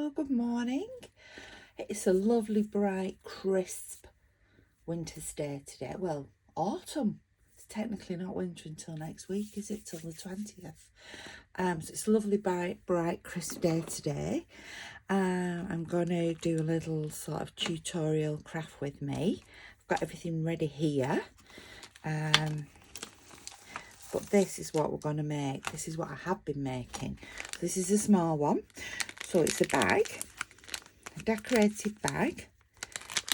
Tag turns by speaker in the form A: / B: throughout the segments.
A: Hello, good morning. It's a lovely, bright, crisp winter's day today. Well, autumn. It's technically not winter until next week, is it? Till the 20th. So it's a lovely, bright, crisp day today. I'm going to do a little sort of tutorial craft with me. I've got everything ready here. But this is what we're going to make. This is what I have been making. So this is a small one. So it's a bag, a decorated bag.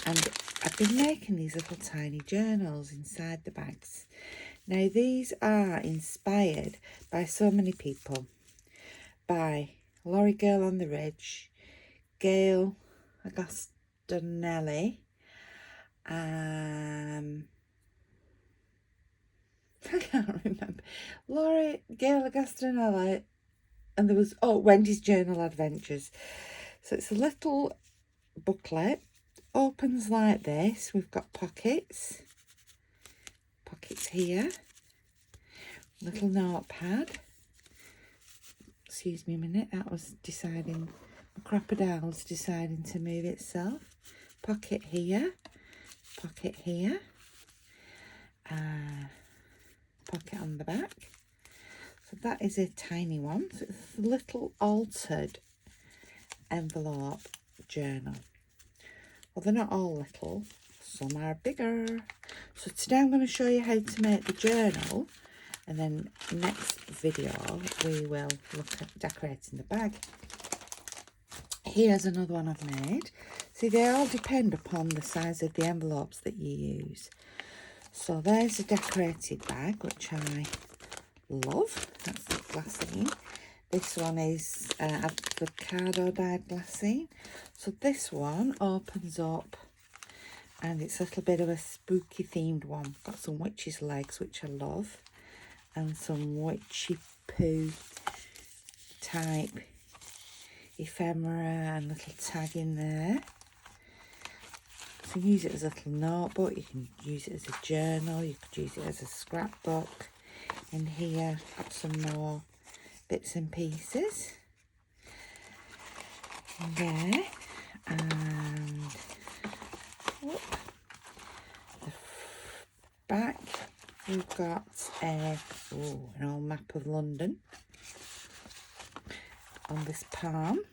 A: And I've been making these little tiny journals inside the bags. Now these are inspired by so many people. By Laurie Girl on the Ridge, Gail Agostinelli, I can't remember. Gail Agostinelli, and there was, Wendy's Journal Adventures. So it's a little booklet, opens like this. We've got pockets here, little notepad. Excuse me a minute, that was deciding, the crocodile's deciding to move itself. Pocket here, pocket here. Pocket on the back. So that is a tiny one. So it's a little altered envelope journal. Well, they're not all little, some are bigger. So today I'm going to show you how to make the journal, and then next video we will look at decorating the bag. Here's another one I've made. See, they all depend upon the size of the envelopes that you use. So there's a decorated bag, which I love. That's the glassine. This one is avocado dyed glassine. So this one opens up, and it's a little bit of a spooky themed one. Got some witches' legs, which I love, and some witchy poo type ephemera and little tag in there. You can use it as a little notebook, you can use it as a journal, you could use it as a scrapbook. In here, got some more bits and pieces in there, and the back we've got an old map of London on this palm,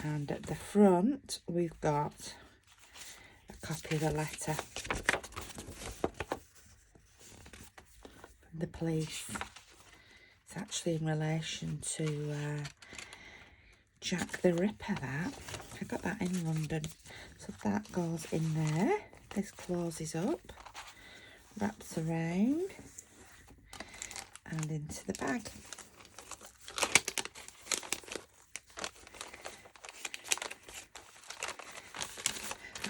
A: and at the front we've got copy of the letter from the police. It's actually in relation to Jack the Ripper. That I got that in London. So that goes in there. This closes up, wraps around, and into the bag.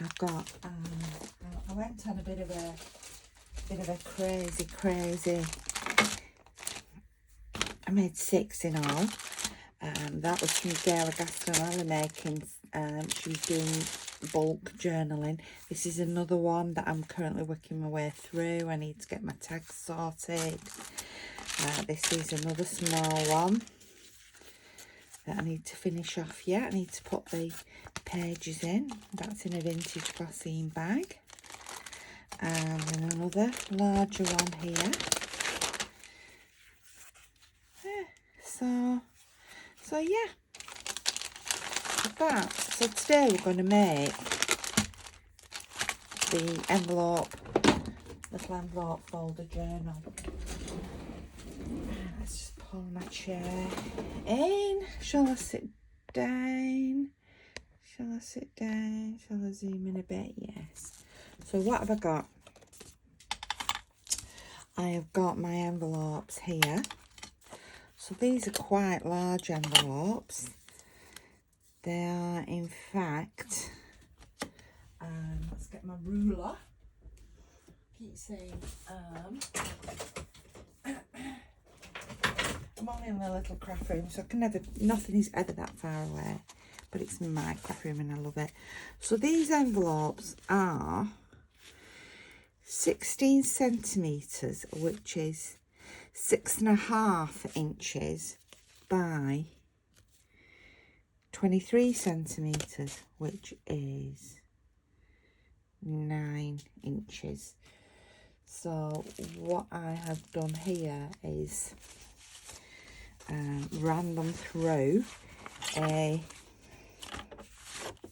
A: I've got I went on a bit of a crazy. I made 6 in all. That was from Gail Agostinelli making. She was doing bulk journaling. This is another one that I'm currently working my way through. I need to get my tags sorted. This is another small one that I need to finish off yet. I need to put the pages in. That's in a vintage glassine bag. And then another larger one here. So yeah, that. So today we're going to make the little envelope folder journal. Let's just pull my chair in. Shall I sit down? Shall I sit down? Shall I zoom in a bit? Yes. So what have I got? I have got my envelopes here. So these are quite large envelopes. They are, in fact, let's get my ruler. Keep saying, I'm only in the little craft room, so I can nothing is ever that far away. But it's my craft room and I love it. So these envelopes are 16 centimetres, which is 6.5 inches by 23 centimetres, which is 9 inches. So what I have done here is ran them through a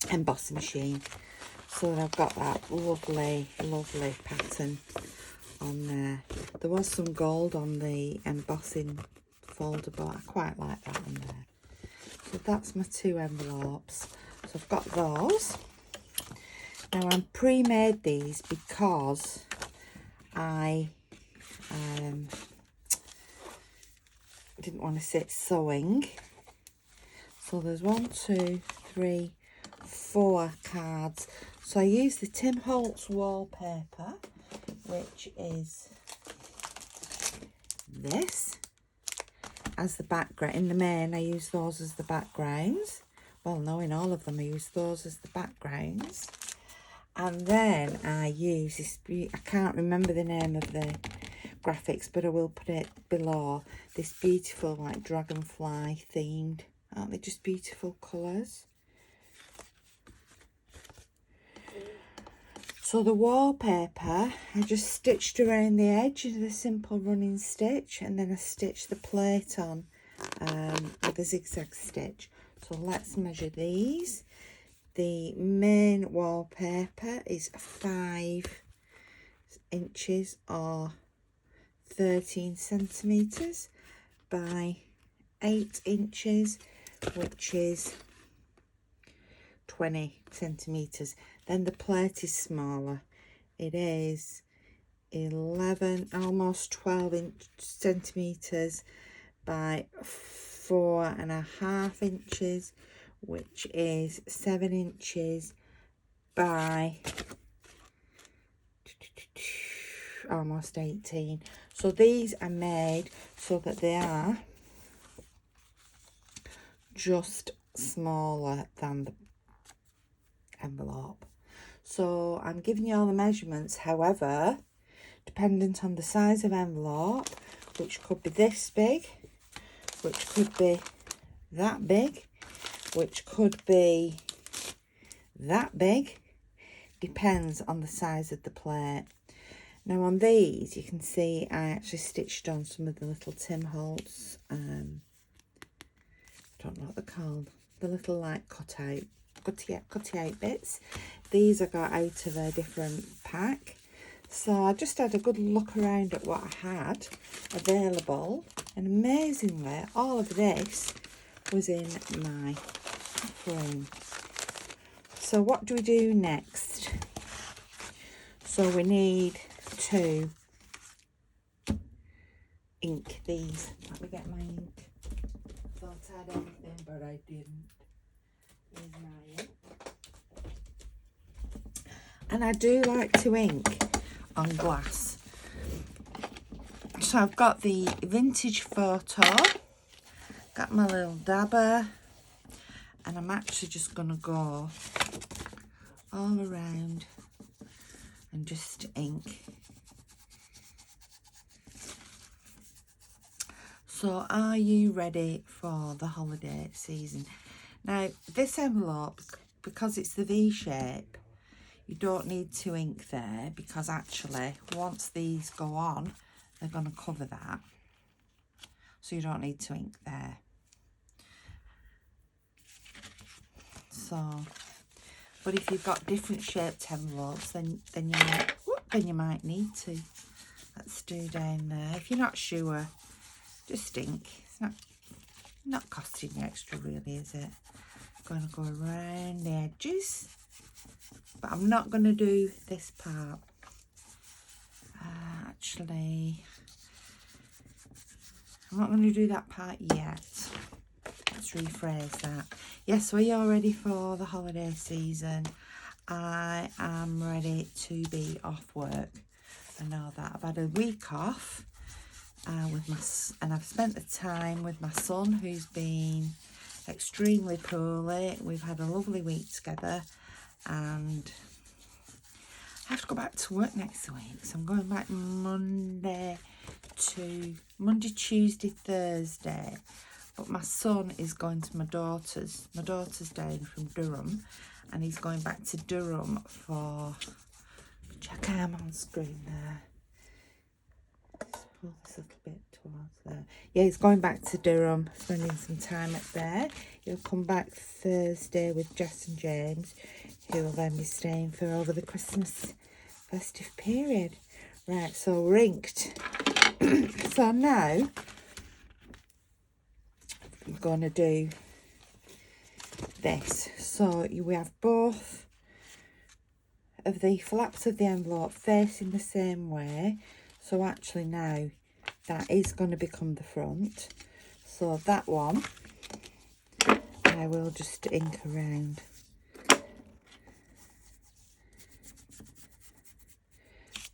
A: embossing machine, so that I've got that lovely pattern on there. There was some gold on the embossing folder, but I quite like that on there. So that's my 2 envelopes. So I've got those. Now I'm pre-made these because I didn't want to sit sewing. So there's 1, 2, 3, 4 cards. So I use the Tim Holtz wallpaper, which is this, as the background. In the main, I use those as the backgrounds. Well, no, in all of them, I use those as the backgrounds. And then I use this, I can't remember the name of the graphics, but I will put it below. This beautiful, like, dragonfly themed. Aren't they just beautiful colours? So the wallpaper, I just stitched around the edge with a simple running stitch, and then I stitched the plate on with a zigzag stitch. So let's measure these. The main wallpaper is 5 inches or 13 centimetres by 8 inches, which is 20 centimetres. Then the plate is smaller. It is 11, almost 12 centimetres by 4.5 inches, which is 7 inches by almost 18. So these are made so that they are just smaller than the envelope. So I'm giving you all the measurements, however, dependent on the size of envelope, which could be this big, which could be that big, which could be that big, depends on the size of the plate. Now on these, you can see I actually stitched on some of the little Tim Holtz, I don't know what they're called, the little like cutty out bits. These I got out of a different pack. So I just had a good look around at what I had available, and amazingly all of this was in my frame. So what do we do next? So we need to ink these. Let me get my ink. Thought I had everything, but I didn't. Here's my ink. And I do like to ink on glass. So I've got the vintage photo, got my little dabber, and I'm actually just going to go all around and just ink. So are you ready for the holiday season? Now this envelope, because it's the V shape, you don't need to ink there, because actually once these go on, they're going to cover that. So you don't need to ink there. So, but if you've got different shaped envelopes, then you might need to. Let's do down there. If you're not sure, just ink. It's not costing you extra, really, is it? Going to go around the edges, but I'm not going to do this part. Actually, I'm not going to do that part yet. Let's rephrase that. Yes, we are ready for the holiday season. I am ready to be off work. I know that. I've had a week off and I've spent the time with my son, who's been extremely poorly. We've had a lovely week together, and I have to go back to work next week. So I'm going back Monday, Tuesday, Thursday. But my son is going to my daughter's down from Durham, and he's going back to Durham for, check arm on screen there. Let's pull this a little bit towards there. Yeah, he's going back to Durham, spending some time up there. He'll come back Thursday with Jess and James, who will then be staying for over the Christmas festive period. Right, so we're inked. So now I'm going to do this. So we have both of the flaps of the envelope facing the same way. So actually now that is going to become the front. So that one I will just ink around.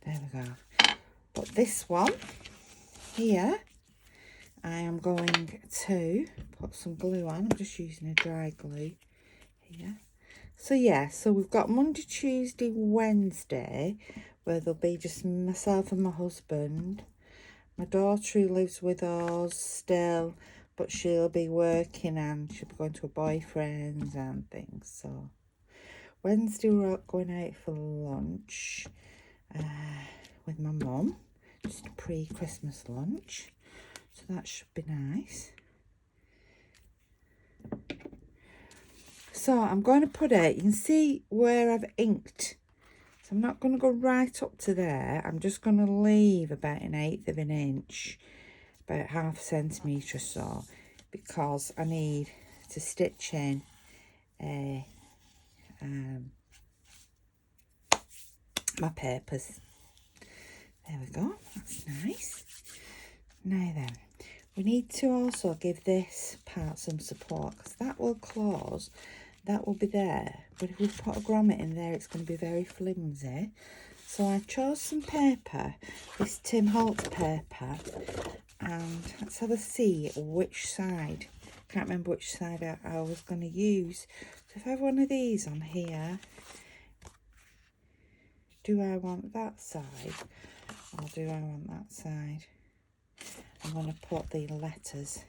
A: There we go. But this one here, I am going to put some glue on. I'm just using a dry glue here. So yeah, so we've got Monday, Tuesday, Wednesday, where there'll be just myself and my husband. My daughter who lives with us still, but she'll be working and she'll be going to her boyfriend's and things. So Wednesday we're going out for lunch with my mum, just a pre-Christmas lunch. So that should be nice. So I'm going to put it, you can see where I've inked. So I'm not going to go right up to there. I'm just going to leave about 1/8 of an inch, about 1/2 centimetre or so, because I need to stitch in my papers. There we go, that's nice. Now then, we need to also give this part some support, because that will close, that will be there. But if we put a grommet in there, it's going to be very flimsy. So I chose some paper, this Tim Holtz paper, and let's have a see which side. Can't remember which side I was going to use. So if I have one of these on here, do I want that side or do I want that side? I'm going to put the letters.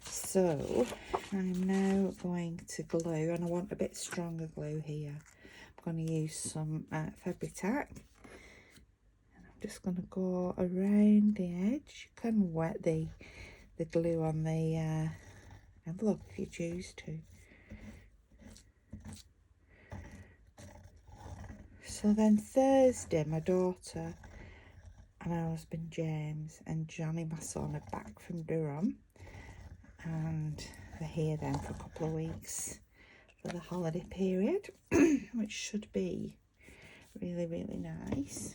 A: So I'm now going to glue, and I want a bit stronger glue here. I'm going to use some Fabri-Tac, and I'm just going to go around the edge. You can wet the glue on the envelope if you choose to. So then Thursday, my daughter and my husband James and Johnny, my son, are back from Durham, and they're here then for a couple of weeks for the holiday period, which should be really, really nice.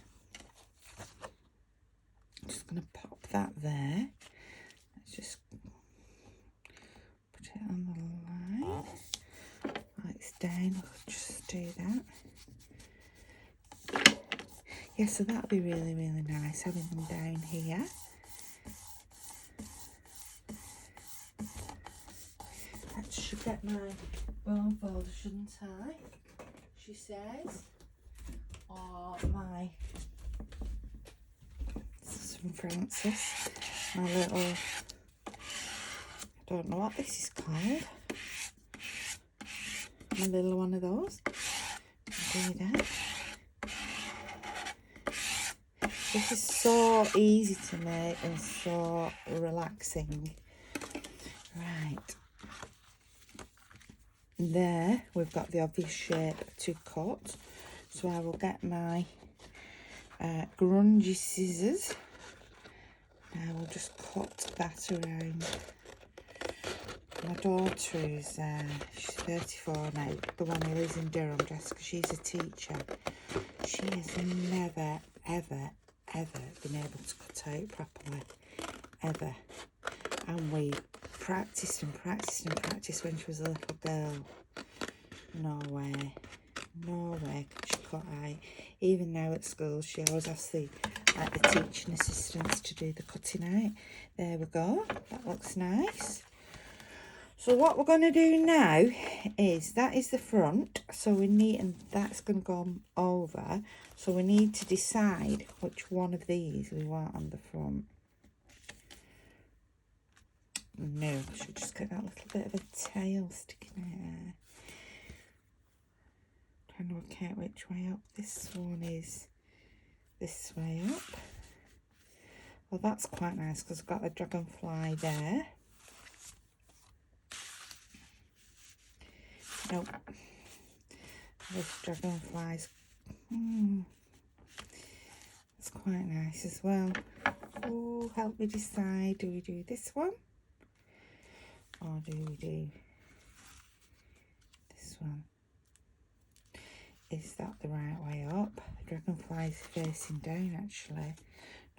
A: Just going to pop that there. Let's just put it on the line. While it's down, I'll just do that. Yeah, so that'll be really, really nice, having them down here. That should get my bone folder, shouldn't I? She says. Or my, this is from Francis, my little, I don't know what this is called. My little one of those. Do that. This is so easy to make and so relaxing. Right. There, we've got the obvious shape to cut. So I will get my grungy scissors. I will just cut that around. My daughter is, she's 34 now, the one who lives in Durham, Jessica, she's a teacher. She has never, ever, ever been able to cut out properly, ever. And we practiced and practiced and practiced when she was a little girl. No way could she cut out. Even now at school, she always asks the teaching assistants to do the cutting out. There we go, that looks nice. So what we're going to do now is, that is the front, so we need, and that's going to go over, so we need to decide which one of these we want on the front. no, I should just get that little bit of a tail sticking out. Trying to work out which way up. This one is this way up. Well, that's quite nice because I've got the dragonfly there. Nope. This dragonfly's it's quite nice as well. Oh, help me decide. Do we do this one? Or do we do this one? Is that the right way up? The dragonfly is facing down actually.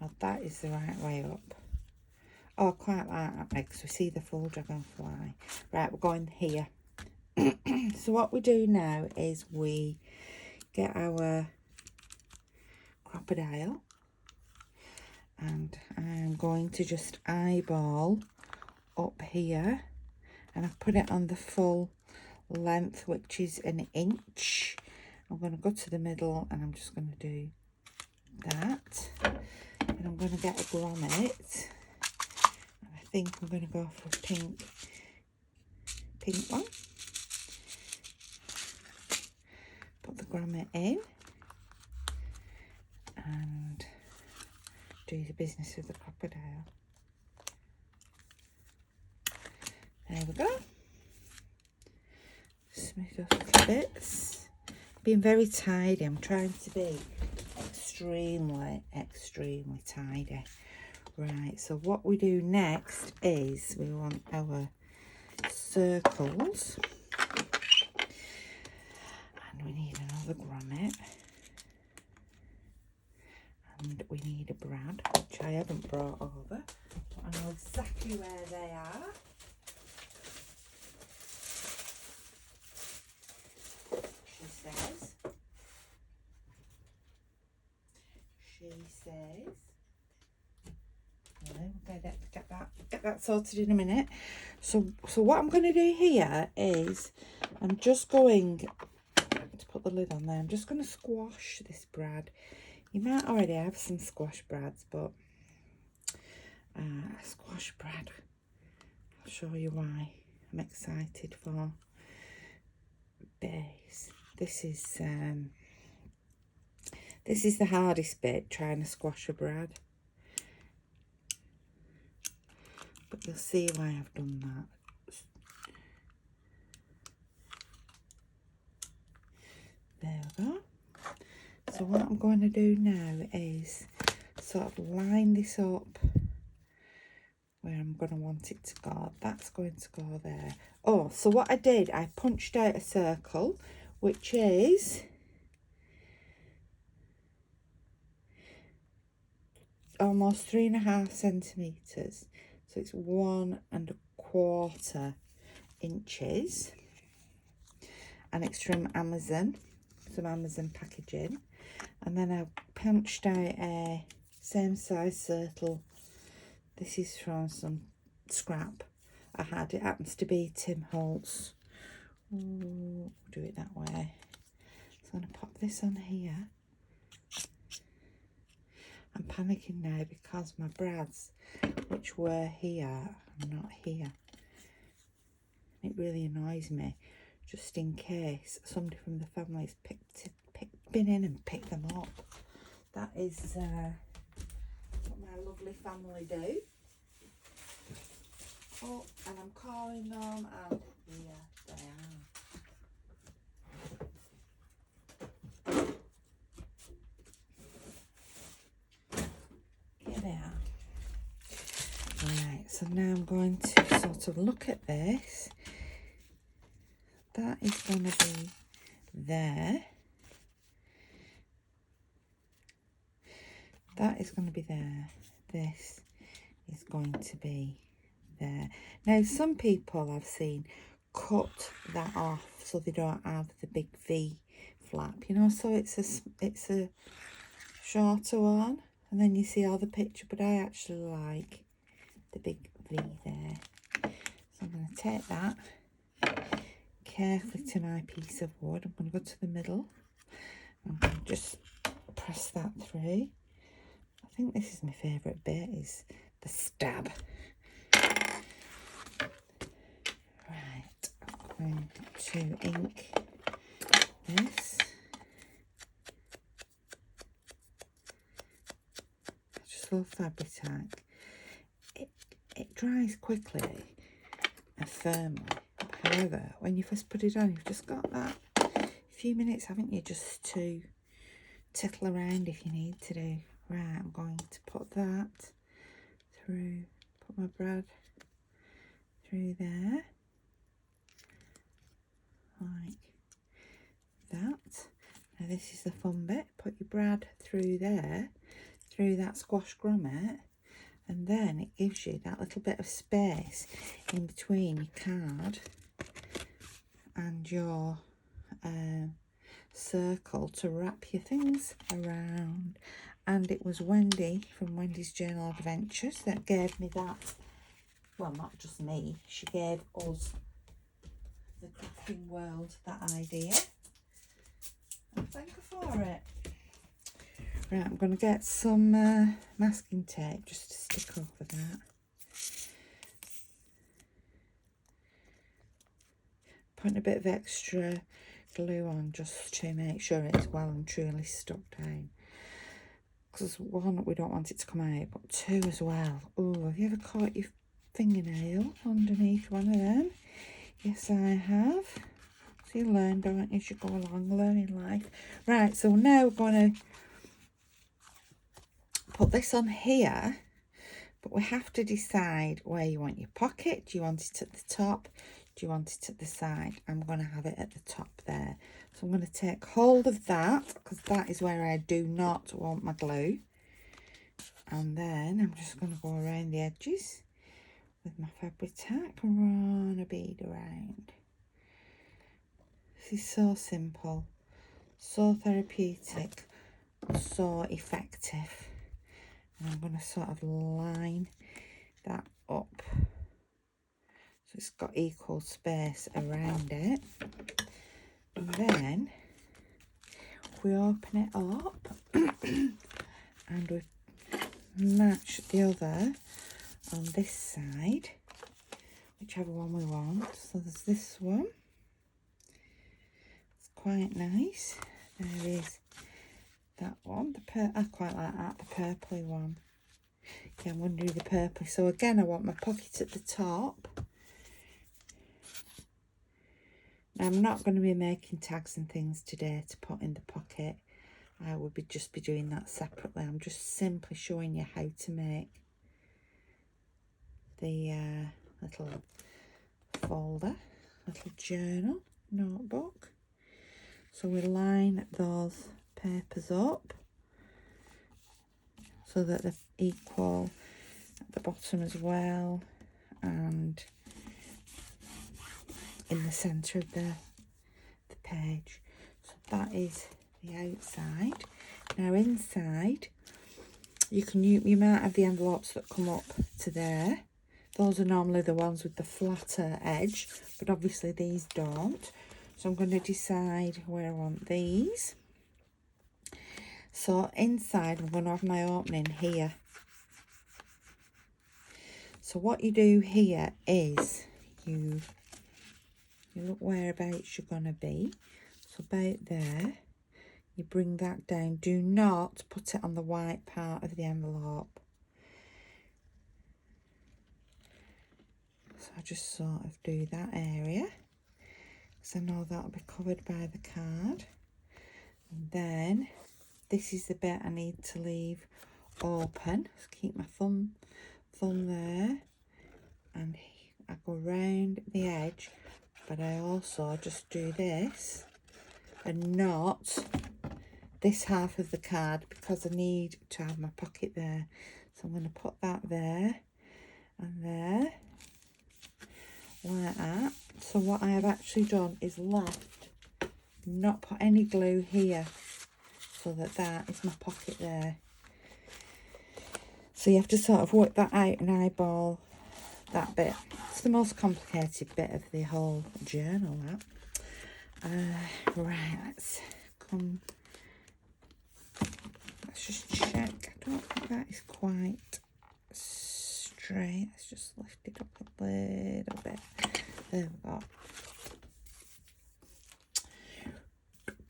A: Now that is the right way up. Oh, I quite like that because we see the full dragonfly. Right, we're going here. So what we do now is we get our crocodile, and I'm going to just eyeball up here, and I've put it on the full length, which is an inch. I'm going to go to the middle and I'm just going to do that, and I'm going to get a grommet. I think I'm going to go for a pink one. Put the grommet in and do the business with the crocodile. There we go. Smooth those little bits. Being very tidy. I'm trying to be extremely tidy. Right, so what we do next is we want our circles. And we need another grommet. And we need a brad, which I haven't brought over. But I know exactly where they are. She says. We'll get that sorted in a minute. So what I'm going to do here is I'm just going to put the lid on there. I'm just going to squash this brad. You might already have some squash brads, but squash brad, I'll show you why I'm excited for base. This is the hardest bit, trying to squash a brad. But you'll see why I've done that. There we go. So what I'm going to do now is sort of line this up where I'm going to want it to go. That's going to go there. Oh, so what I did, I punched out a circle, which is almost 3.5 centimetres. So it's 1.25 inches. And it's from Amazon, some Amazon packaging. And then I punched out a same size circle. This is from some scrap I had. It happens to be Tim Holtz. Ooh, do it that way. So I'm going to pop this on here. I'm panicking now because my brads, which were here, are not here. It really annoys me, just in case somebody from the family has been in and picked them up. That is what my lovely family do. Oh, and I'm calling them, and here they are. Here they are. Right, so now I'm going to sort of look at this. That is going to be there. That is going to be there. This is going to be there. Now, some people I've seen cut that off so they don't have the big V flap, you know, so it's a shorter one, and then you see all the picture, but I actually like the big V there. So I'm going to take that carefully to my piece of wood. I'm going to go to the middle. I'm going to just press that through. I think this is my favourite bit, is the stab. going to ink this. I just love Fabri-Tac. It dries quickly and firmly. However, when you first put it on, you've just got that few minutes, haven't you, just to tittle around if you need to do. Right, I'm going to put that through, put my brad through there, like that. Now this is the fun bit, put your brad through there, through that squash grommet, and then it gives you that little bit of space in between your card and your circle to wrap your things around. And it was Wendy from Wendy's Journal Adventures that gave me that. Well, not just me, she gave us, the crafting world, that idea. And thank her for it. Right, I'm going to get some masking tape just to stick over that. Putting a bit of extra glue on just to make sure it's well and truly stuck down. Because one, we don't want it to come out, but two as well. Oh, have you ever caught your fingernail underneath one of them? Yes, I have. So you learn, don't you, as you go along, learning life. Right, so now we're going to put this on here, but we have to decide where you want your pocket. Do you want it at the top? Do you want it at the side? I'm going to have it at the top there. So I'm going to take hold of that, because that is where I do not want my glue. And then I'm just going to go around the edges with my Fabri-Tac and run a bead around. This is so simple, so therapeutic, so effective. And I'm going to sort of line that up so it's got equal space around it. And then we open it up and we match the other on this side, whichever one we want. So there's this one. It's quite nice. There is that one. I quite like that, the purpley one. Yeah, I'm going to do the purpley. So again, I want my pocket at the top. Now, I'm not going to be making tags and things today to put in the pocket. I would just be doing that separately. I'm just simply showing you how to make the little folder, little journal, notebook. So we line those papers up so that they're equal at the bottom as well, and in the centre of the page. So that is the outside. Now inside, you might have the envelopes that come up to there. Those are normally the ones with the flatter edge, but obviously these don't. So I'm going to decide where I want these. So inside, I'm going to have my opening here. So what you do here is you look whereabouts you're going to be. So about there, you bring that down. Do not put it on the white part of the envelope. So I just sort of do that area, because I know that'll be covered by the card. And then this is the bit I need to leave open. Just keep my thumb there, and I go round the edge, but I also just do this and not this half of the card, because I need to have my pocket there. So I'm going to put that there and there, like that. So what I have actually done is left, not put any glue here, so that is my pocket there. So you have to sort of work that out and eyeball that bit. It's the most complicated bit of the whole journal, that. Right, let's just check. I don't think that is quite straight. Let's just lift it up a little bit. There we go.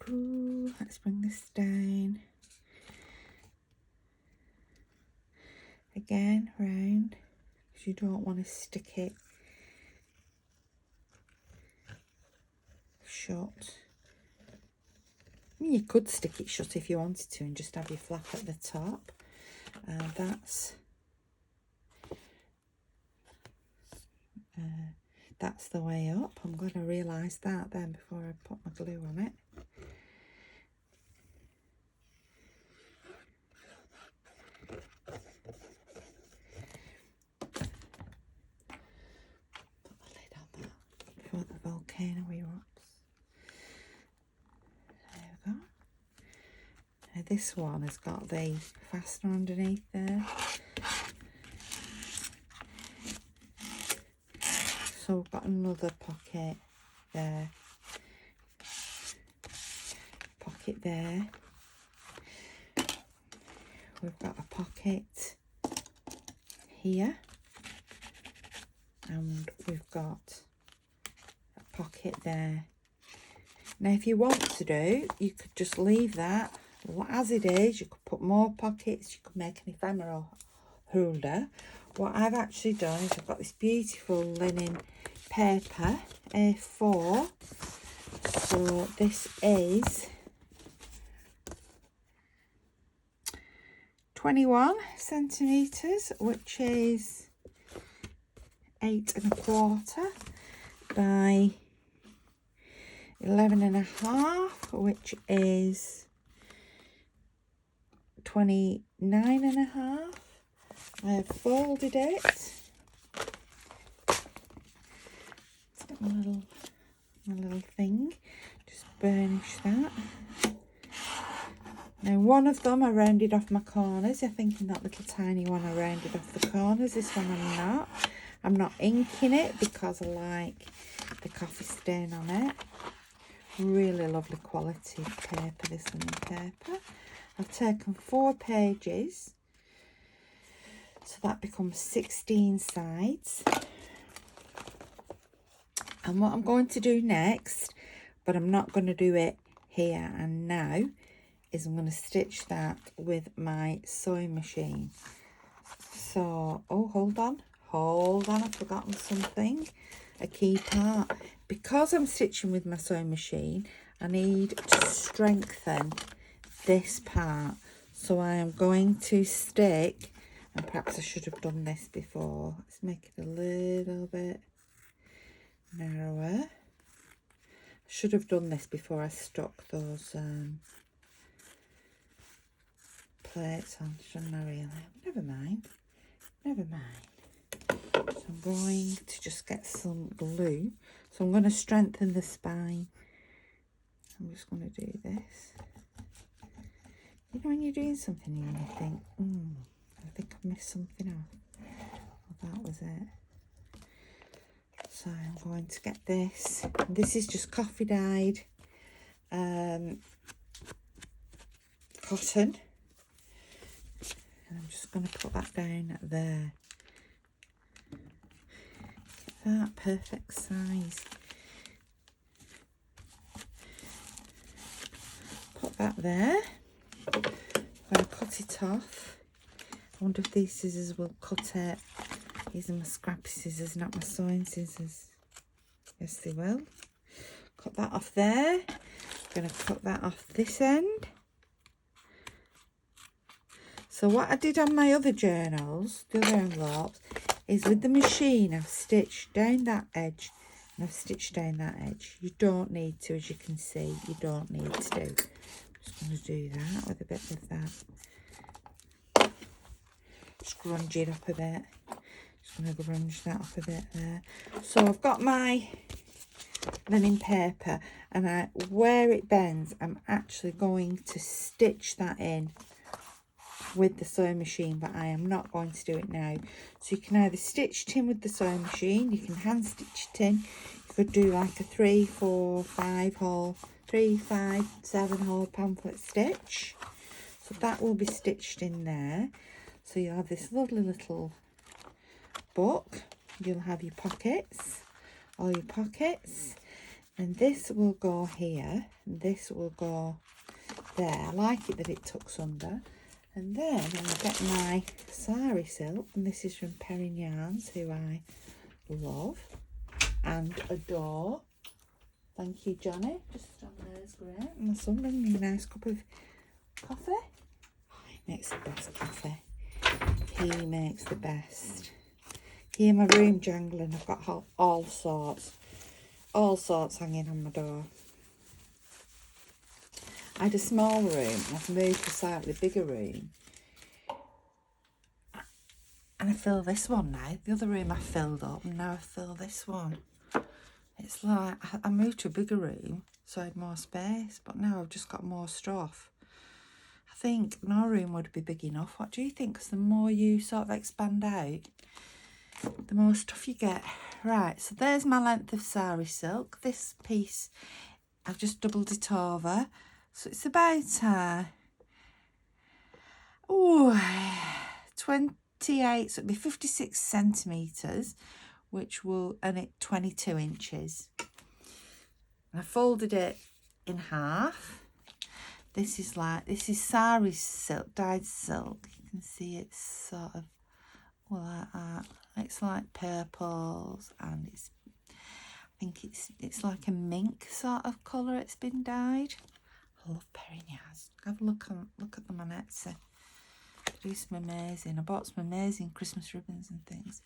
A: Let's bring this down. Again, round, because you don't want to stick it shut. I mean, you could stick it shut if you wanted to and just have your flap at the top. That's the way up. I'm going to realise that then before I put my glue on it. Put the lid on that before the volcano erupts. There we go. Now this one has got the fastener underneath there. So we've got another pocket there. Pocket there. We've got a pocket here. And we've got a pocket there. Now if you want to do, you could just leave that as it is. You could put more pockets, you could make an ephemera holder. What I've actually done is I've got this beautiful linen paper, A4. So this is 21 centimetres, which is 8 1/4 by 11 1/2, which is 29 1/2. I have folded it. Let's get my little thing. Just burnish that. Now one of them I rounded off my corners. I think in that little tiny one I rounded off the corners. This one I'm not. I'm not inking it because I like the coffee stain on it. Really lovely quality paper, this linen paper. I've taken 4 pages. So that becomes 16 sides. And what I'm going to do next, but I'm not going to do it here and now, is I'm going to stitch that with my sewing machine. So, oh, hold on, I've forgotten something, a key part. Because I'm stitching with my sewing machine, I need to strengthen this part. So I am going to stick, and perhaps I should have done this before. Let's make it a little bit narrower. I should have done this before I stuck those plates on, shouldn't I really? Never mind. So I'm going to just get some glue. So I'm going to strengthen the spine. I'm just going to do this. You know when you're doing something and you think, I think I've missed something off. Well, that was it. So I'm going to get this. This is just coffee dyed cotton. And I'm just going to put that down there. Get that perfect size. Put that there. I'm going to cut it off. I wonder if these scissors will cut it. These are my scrappy scissors, not my sewing scissors. Yes, they will. Cut that off there. I'm going to cut that off this end. So what I did on my other journals, the other envelopes, is with the machine I've stitched down that edge and I've stitched down that edge. You don't need to, as you can see, you don't need to. I'm just going to do that with a bit of that. Scrunch it up a bit. Just going to grunge that up a bit there. So I've got my linen paper, and where it bends, I'm actually going to stitch that in with the sewing machine, but I am not going to do it now. So you can either stitch it in with the sewing machine, you can hand stitch it in. You could do like a 3, 4, 5 hole, 3, 5, 7 hole pamphlet stitch. So that will be stitched in there. So you'll have this lovely little book. You'll have your pockets, all your pockets. And this will go here, and this will go there. I like it that it tucks under. And then I'll get my sari silk, and this is from Perrin Yarns, who I love and adore. Thank you, Johnny. Just on there's great. And my son bring me a nice cup of coffee. Oh, he makes the best coffee. He makes the best. Here in my room jangling, I've got all sorts hanging on my door. I had a small room, I've moved to a slightly bigger room. And I fill this one now. The other room I filled up, and now I fill this one. It's like, I moved to a bigger room, so I had more space, but now I've just got more stuff. I think no room would be big enough. What do you think? Because the more you sort of expand out, the more stuff you get. Right, so there's my length of sari silk. This piece, I've just doubled it over. So it's about 28, so it'll be 56 centimetres, which will, and it 22 inches. I folded it in half. This is sari silk, dyed silk. You can see it's sort of like that. It's like purples, and I think it's like a mink sort of colour it's been dyed. I love Perrin Yarns. Have a look at them on Etsy. They do some amazing. I bought some amazing Christmas ribbons and things.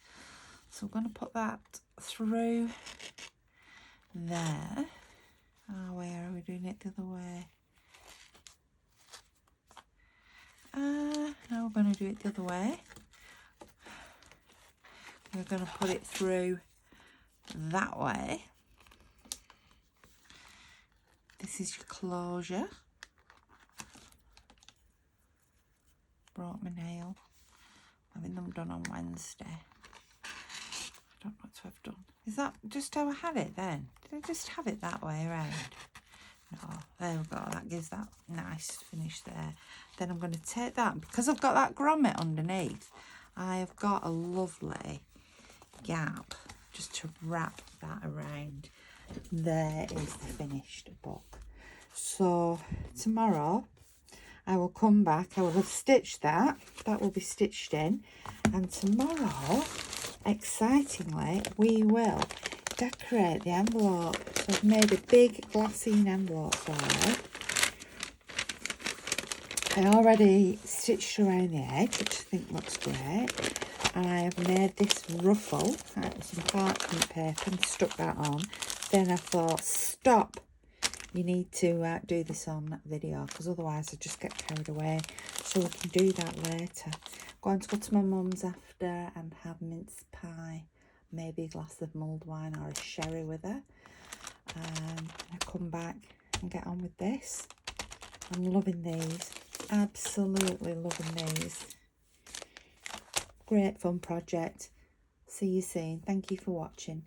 A: So I'm going to put that through there. Oh, where are we doing it the other way? Now we're going to do it the other way. We're going to put it through that way. This is your closure. Broke my nail. Having them done on Wednesday. I don't know what to have done. Is that just how I had it then? Did I just have it that way around? No, there we go. That gives that nice finish there. Then I'm going to take that, because I've got that grommet underneath, I have got a lovely gap just to wrap that around. There is the finished book. So tomorrow I will come back. I will have stitched that. That will be stitched in. And tomorrow, excitingly, we will decorate the envelope. So I've made a big glassine envelope for her. I already stitched around the edge, which I think looks great. And I have made this ruffle out of some parchment paper and stuck that on. Then I thought, stop. You need to do this on video, because otherwise I just get carried away. So we can do that later. I'm going to go to my mum's after and have mince pie, maybe a glass of mulled wine or a sherry with her. And I come back and get on with this. I'm loving these. Absolutely loving these. Great fun project. See you soon. Thank you for watching.